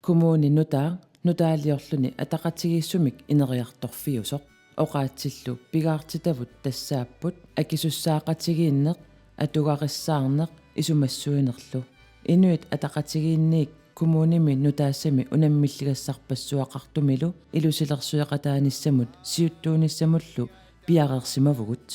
kommuni nutaaliorluni ataqatigiissumik ineriartorfiusoq oqaatsillu pigaartitavut tassaapput akisussaaqatigiinneq atugarissaarneq isumassuinerlu inuit ataqatigiinniik kommunimi nutaassami unammilligassarpassuaqartumilu ilusilersueqataanissamut siuttuunissamullu piaqersimavugut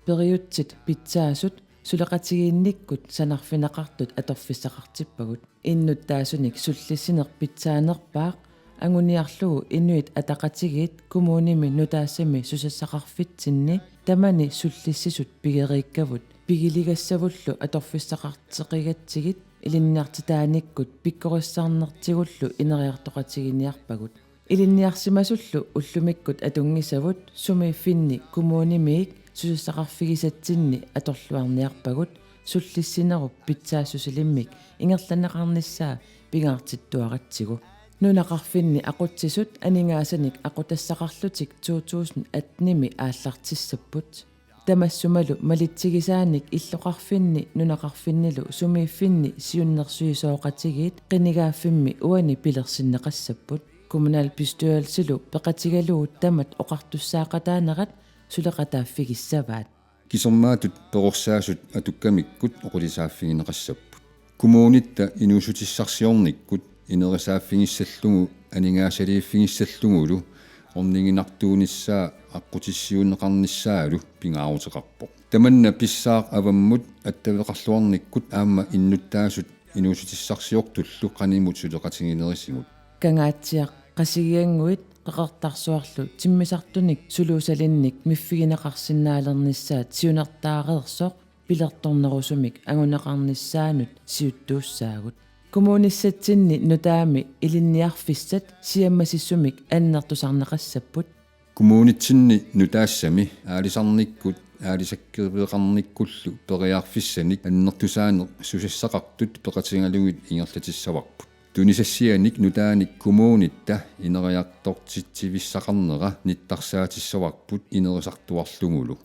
periutsit pitsaasut suleqatigiinnikkut sanarfinaqartut atorfissaqartippagut innuttaasunik sullissineq pitsaanerpaaq anguniarlugu inuit ataqatigiit kommunimi nutaassami susassaqarfitsinni tamani sullissisut pigeriikkavut pigiligassavullu atorfissaqarteqigатсигит илинниартитааниккут пиккорissаарнертигуллу инериартоqatigiниарпагут илинниарсимасуллу уллумиккут атунгисавут сумииффинни коммунимиик сусассақарфигисатсинни аторлуарниарпагут суллиссинеруп питсаассусилиммик ингерланеқарниссаа пигаартиттуаратсигу нунақарфинни ақутсисут анингаасаник ақутассақарлутик 2018 ааллартиссаппут тамассумалу малитсигисааник иллоқарфинни нунақарфиннилу сумииффинни сиуннерсуисооқатигиит қинигааффимми уани пилерсиннеқассаппут kommunalbestyrelsilу пеқатигалуут тамат оқартуссаақатаанерат сулеқатааффигиссаваат кисермаатут перорсаасут атуккамиккут оқулисааффигинеқассаппут коммунитта инуусутиссарсиорниккут инерисааффигиссаллугу анингаасалииффигиссаллугулу орнингинартуунissaа аққутиссиунеқарниссаалу пингаарутеқарпоқ таманна писсаақ аваммут аттавеқарлуарниккут аама иннуттаасут инуусутиссарсиортуллу қанимут сулеқатигинерисигут кангаатсиақ қасигиангуит қеқартарсуарлу тиммисартуник сулуусалинник миффигинеқарсинаалерниссаат сиунертаареерсоқ пилерторнерусумик агунеқарниссаанут сиуттууссаагут коммуниссатсинни нутаами илинниарфиссат сиаммасиссумик аннертусарнеқассаппут коммунитсинни нутаассами аалисарниккут аалисаккерпеқарниккуллу периарфиссаник аннертусаанеқ сусассақартут пеқатингалугит ингерлатиссаварпут тунисассианик нутааник коммунитта инериартортитсивиссақарнера ниттарсаатиссаварпут инерисартуарлугулу